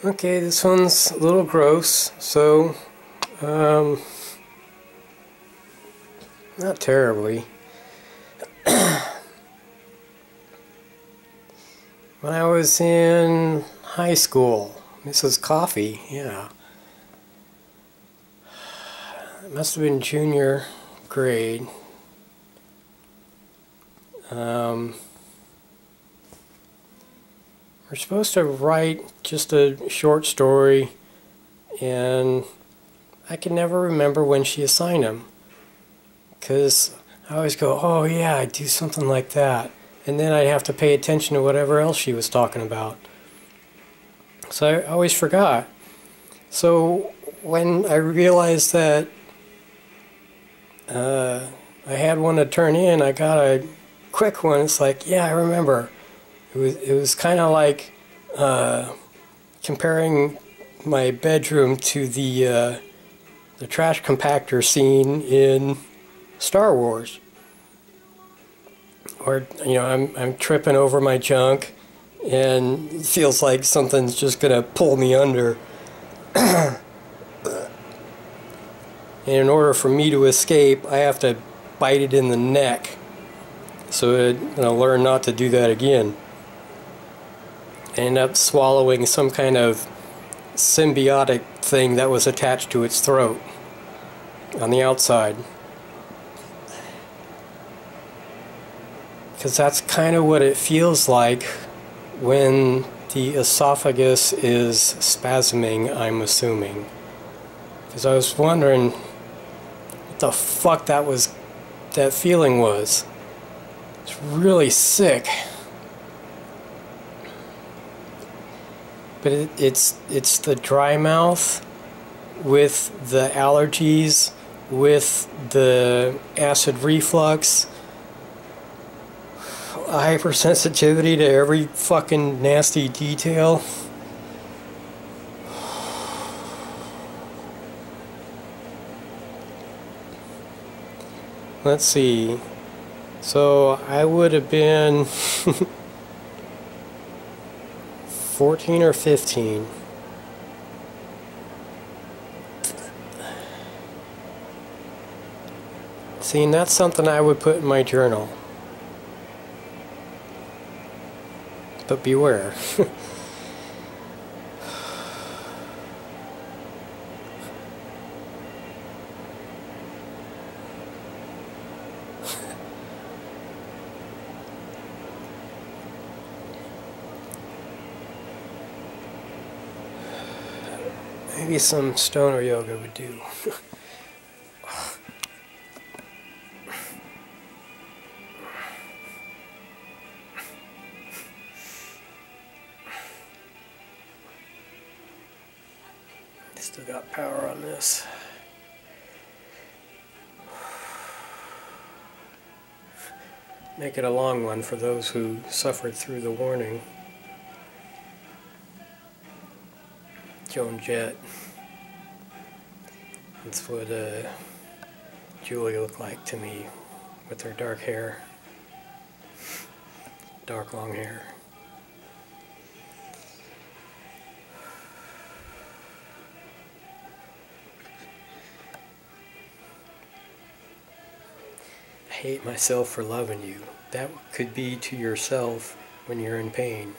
Okay, this one's a little gross, so not terribly. When I was in high school, Mrs. Coffee, yeah. It must have been junior grade. We're supposed to write just a short story, and I can never remember when she assigned them. Because I always go, oh yeah, I'd do something like that. And then I'd have to pay attention to whatever else she was talking about. So I always forgot. So when I realized that I had one to turn in, I got a quick one. It's like, yeah, I remember. It was kind of like comparing my bedroom to the trash compactor scene in Star Wars. Or, you know, I'm tripping over my junk and it feels like something's just gonna pull me under. And in order for me to escape, I have to bite it in the neck. So I'll learn not to do that again. I end up swallowing some kind of symbiotic thing that was attached to its throat on the outside. Because that's kind of what it feels like when the esophagus is spasming, I'm assuming. Because I was wondering what the fuck that feeling was. It's really sick. But it's the dry mouth with the allergies, with the acid reflux, hypersensitivity to every fucking nasty detail. Let's see. So I would have been 14 or 15. See, and that's something I would put in my journal. But beware. Maybe some stoner yoga would do. Still got power on this. Make it a long one for those who suffered through the warning. Joan Jett. That's what Julie looked like to me with her dark hair. Dark long hair. I hate myself for loving you. That could be to yourself when you're in pain.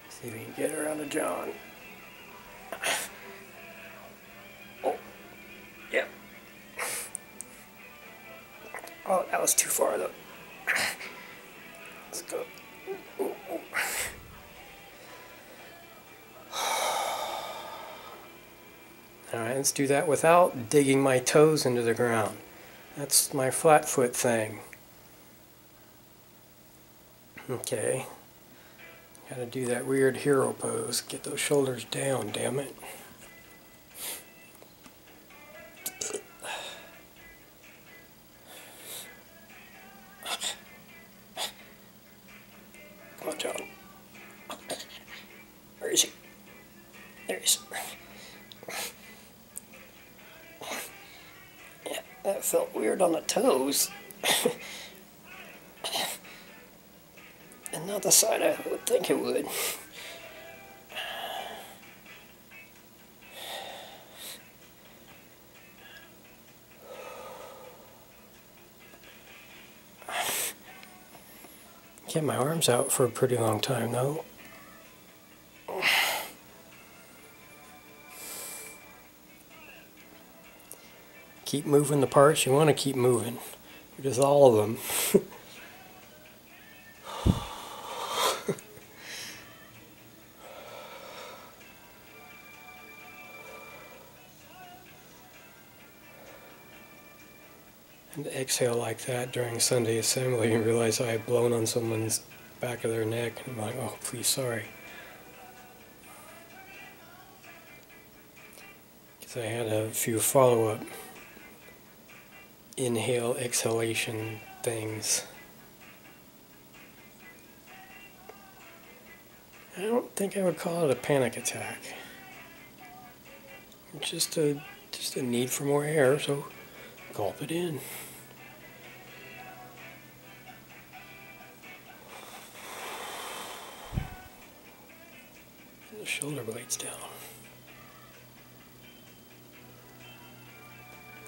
See if we can get her out of John. Oh, yep. Oh, that was too far though. Let's go. Ooh, ooh. Alright, let's do that without digging my toes into the ground. That's my flat foot thing. Okay. Gotta do that weird hero pose. Get those shoulders down, damn it. Come on, John. Where is he? blueberries. Yeah, that felt weird on the toes. And not the side I would think it would. Kept my arms out for a pretty long time though. Keep moving the parts you want to keep moving. Just all of them. And to exhale like that during Sunday assembly and realize I had blown on someone's back of their neck. And I'm like, oh, please, sorry. Because I had a few follow-up inhale, exhalation things. I don't think I would call it a panic attack. Just a need for more air, so gulp it in. And the shoulder blades down.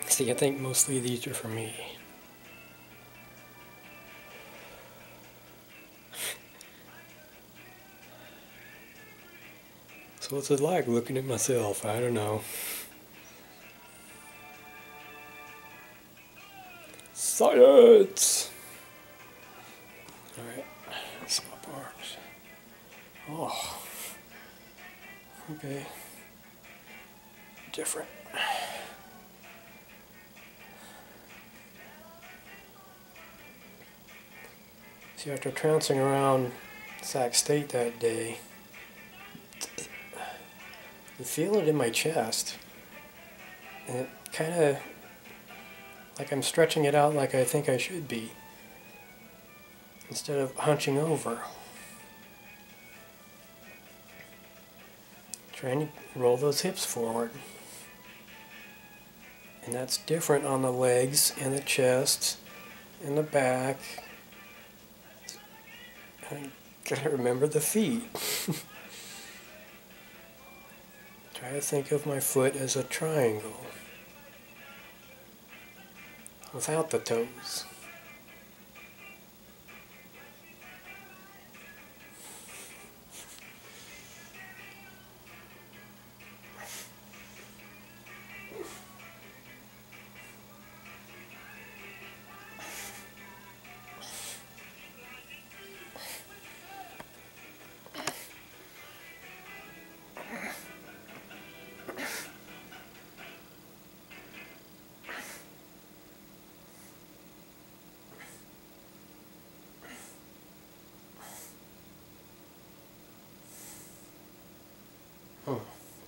See, I think mostly these are for me. So what's it like looking at myself? I don't know. Science! Alright, swap arms. Oh. Okay. Different. See, after trouncing around Sac State that day, I feel it in my chest. And it kind of, like I'm stretching it out like I think I should be, instead of hunching over. Trying to roll those hips forward. And that's different on the legs and the chest and the back. I gotta remember the feet. Try to think of my foot as a triangle without the toes.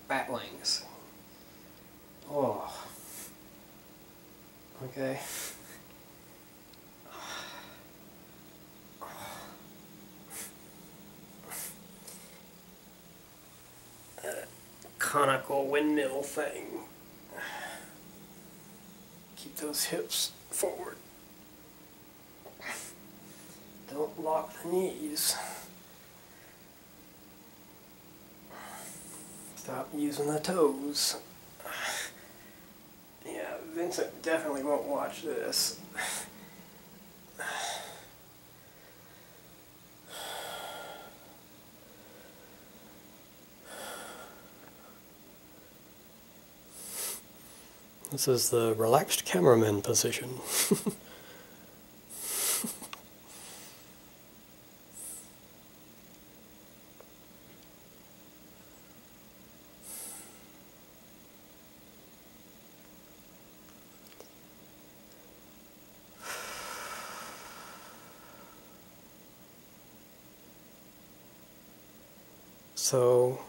Bat wings. Oh. Okay. Conical windmill thing. Keep those hips forward. Don't lock the knees. Stop using the toes. Yeah, Vincent definitely won't watch this. This is the relaxed cameraman position. So,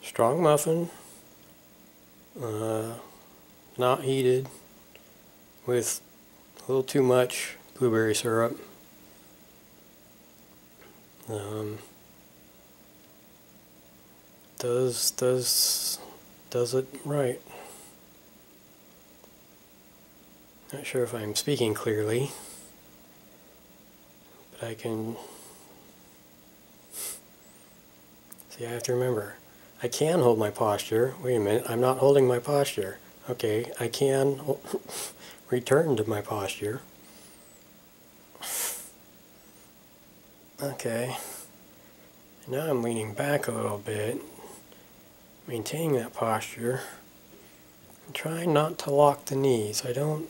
strong muffin, not heated, with a little too much blueberry syrup. does it right. Not sure if I'm speaking clearly, but I can see. I have to remember, I can hold my posture. Wait a minute, I'm not holding my posture. Okay, I can return to my posture. Okay, now I'm leaning back a little bit, maintaining that posture. I'm trying not to lock the knees. I'm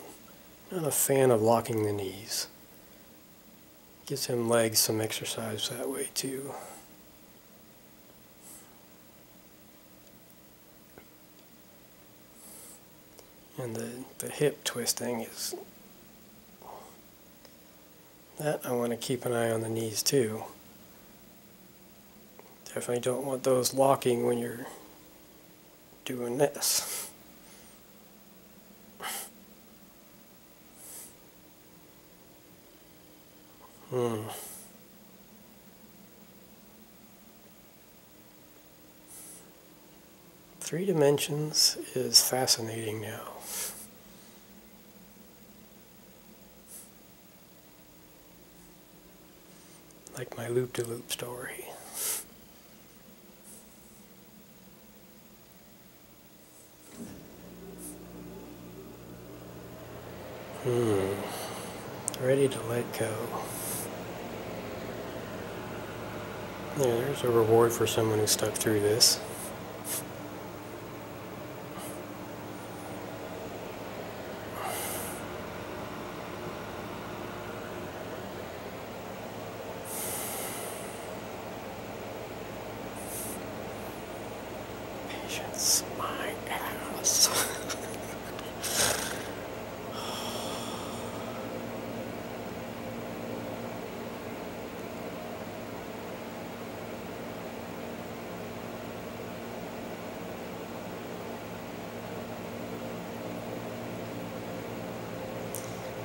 not a fan of locking the knees. Gives him legs some exercise that way too. And the hip twisting is that I want to keep an eye on the knees too. Definitely don't want those locking when you're doing this. Three dimensions is fascinating now. Like my loop-de-loop story. Ready to let go. Yeah, there's a reward for someone who stuck through this. Patience, my ass.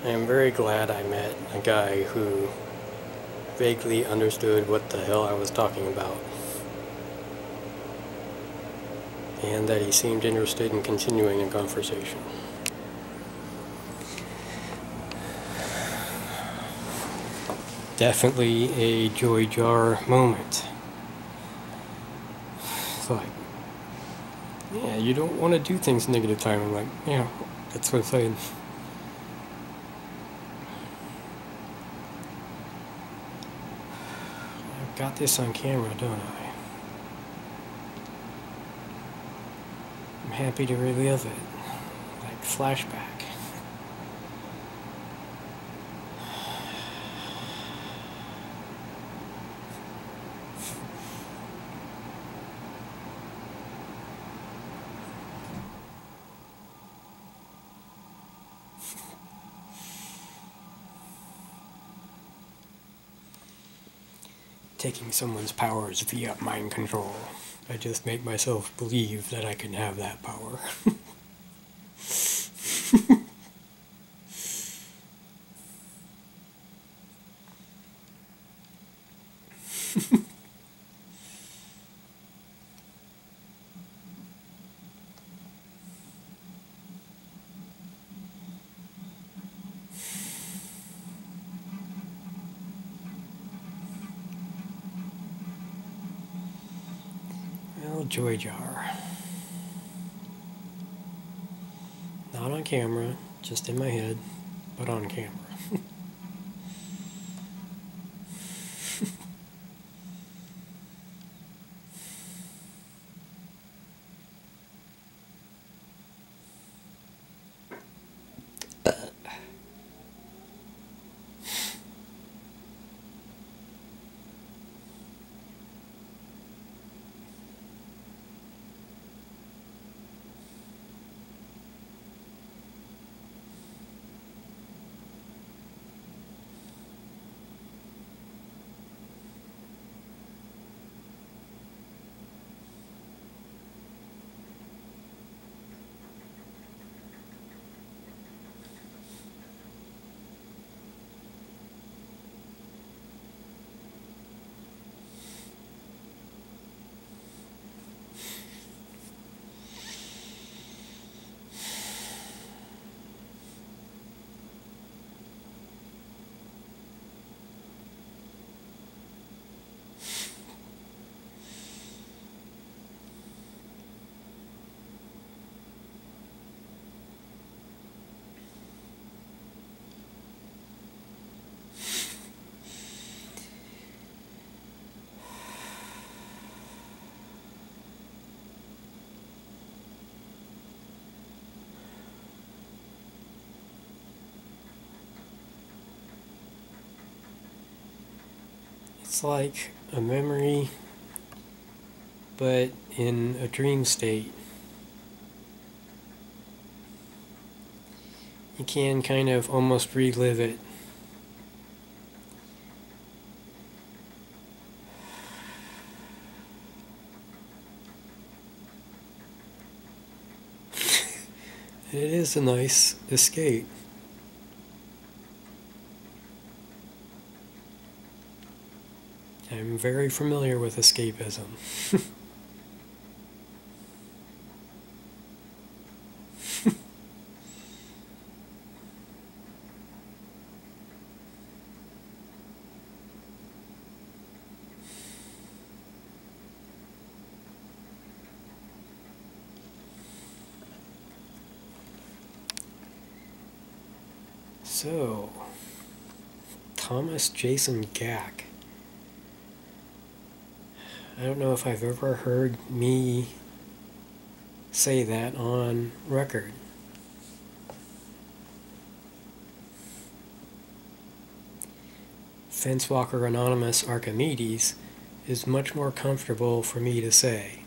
I am very glad I met a guy who vaguely understood what the hell I was talking about, and that he seemed interested in continuing the conversation. Definitely a joy jar moment. It's like, yeah, you don't want to do things negative time. I'm like, yeah, that's what I'm saying. I've got this on camera, don't I? I'm happy to relive it, like flashback. Taking someone's powers via mind control. I just make myself believe that I can have that power. Well, joy jar. Not on camera, just in my head, but on camera. It's like a memory, but in a dream state. You can kind of almost relive it. It is a nice escape. I'm very familiar with escapism. So, Thomas Jason Gack. I don't know if I've ever heard me say that on record. Fencewalker Anonymous Archimedes is much more comfortable for me to say.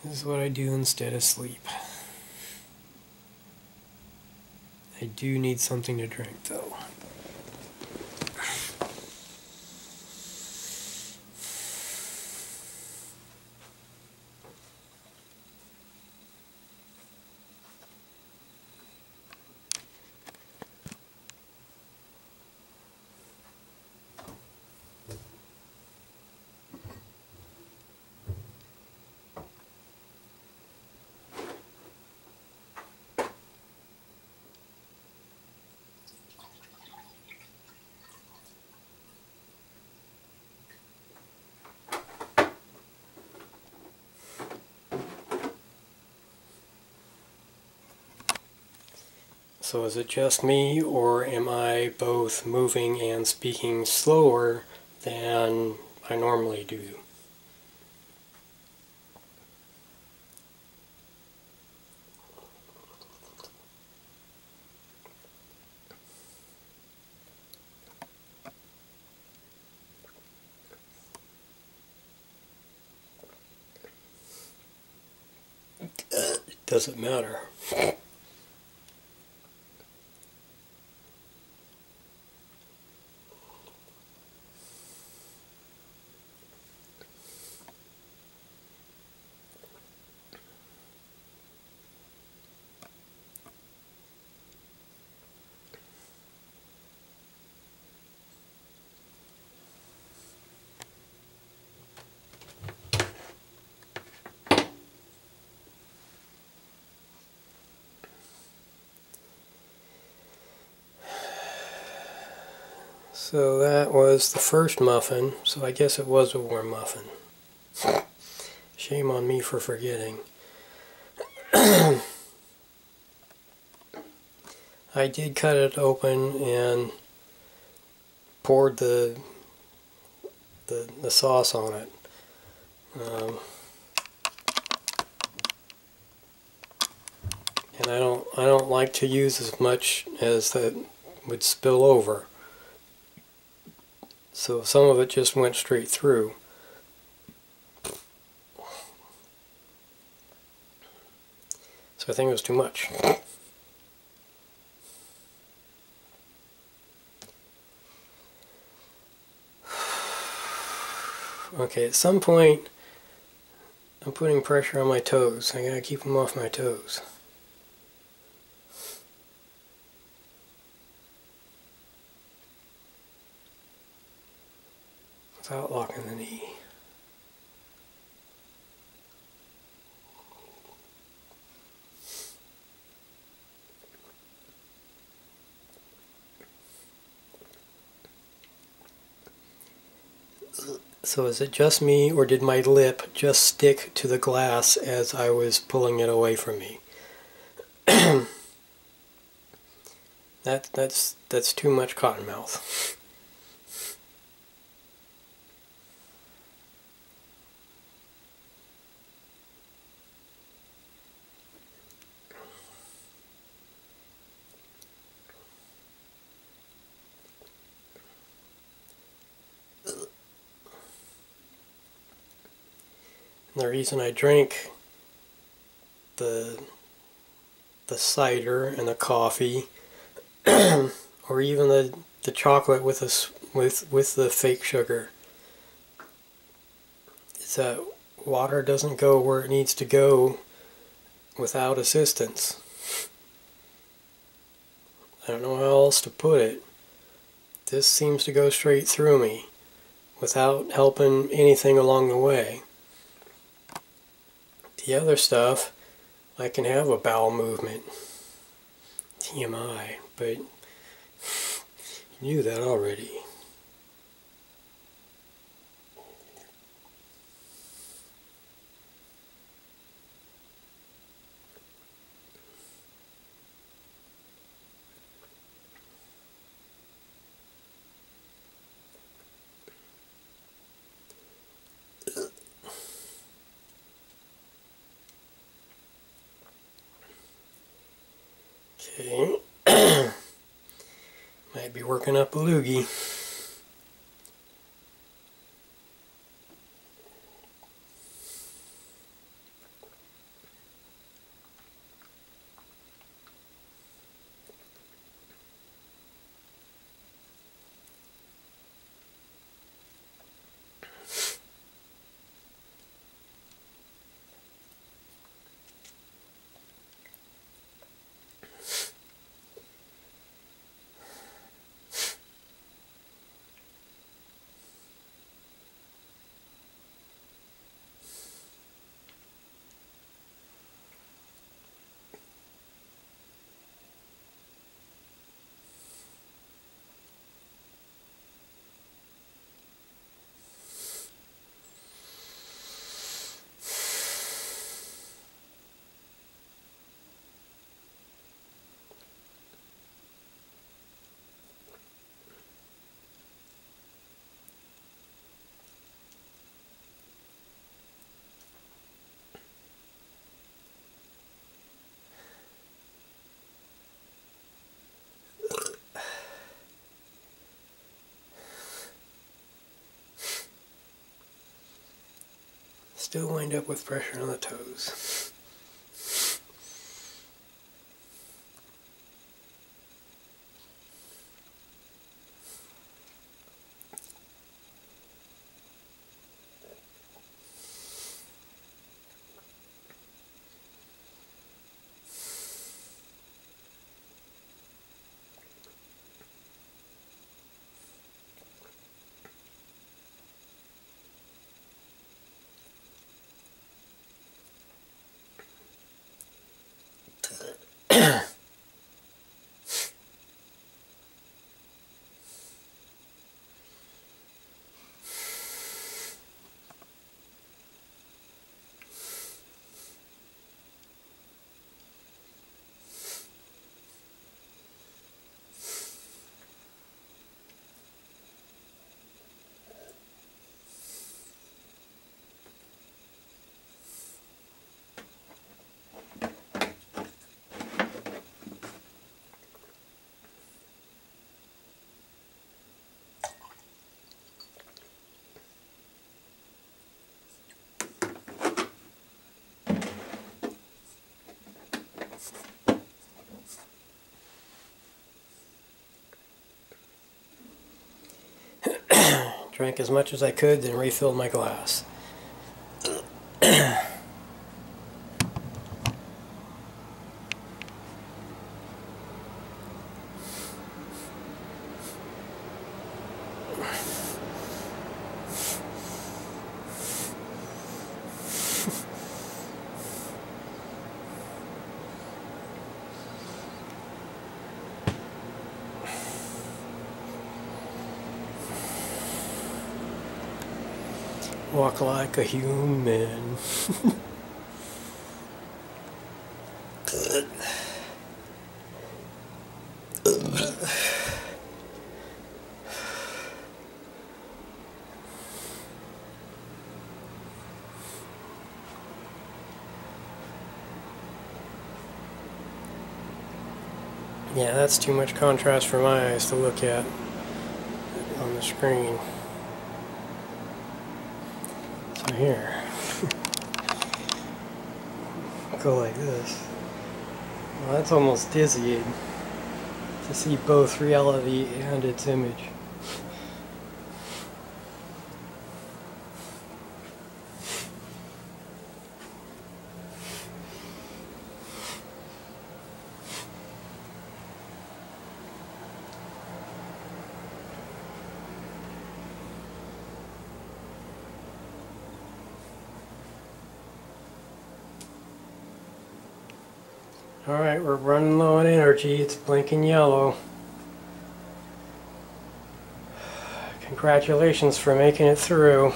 This is what I do instead of sleep. I do need something to drink, though. So is it just me, or am I both moving and speaking slower than I normally do? Doesn't matter. So that was the first muffin, so I guess it was a warm muffin. Shame on me for forgetting. I did cut it open and poured the sauce on it. And I don't like to use as much as that would spill over. So some of it just went straight through. So I think it was too much. Okay, at some point, I'm putting pressure on my toes. I gotta keep them off my toes. Without locking the knee. So is it just me, or did my lip just stick to the glass as I was pulling it away from me? That's too much cottonmouth. And the reason I drink the cider and the coffee, or even the chocolate with the fake sugar, is that water doesn't go where it needs to go without assistance. I don't know how else to put it. This seems to go straight through me without helping anything along the way. The other stuff, I can have a bowel movement. TMI, but you knew that already. Okay. Might be working up a loogie. Still wind up with pressure on the toes. Drank as much as I could, then refilled my glass. Walk like a human. Yeah, that's too much contrast for my eyes to look at on the screen. So here, go like this. Well, that's almost dizzying to see both reality and its image. Alright, we're running low on energy. It's blinking yellow. Congratulations for making it through.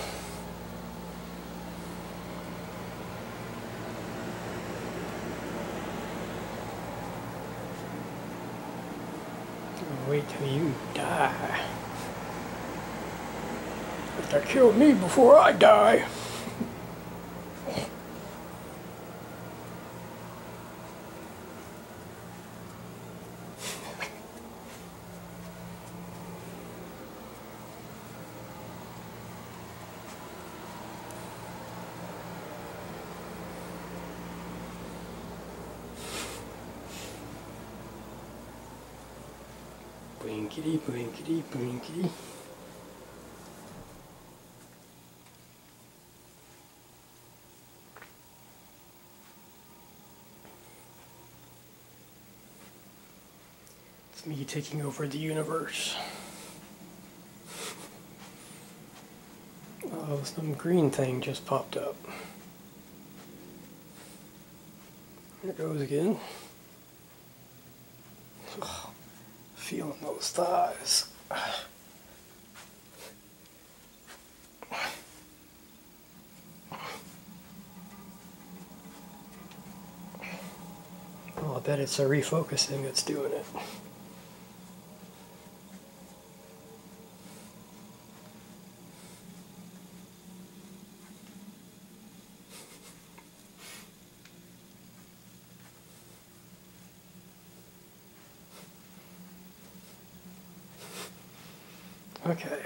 Wait till you die. They killed me before I die. Blinkety, blinkety, blinkety. It's me taking over the universe. Oh, some green thing just popped up. There it goes again. Oh, feeling those thighs. Oh, I bet it's a refocusing that's doing it. Okay.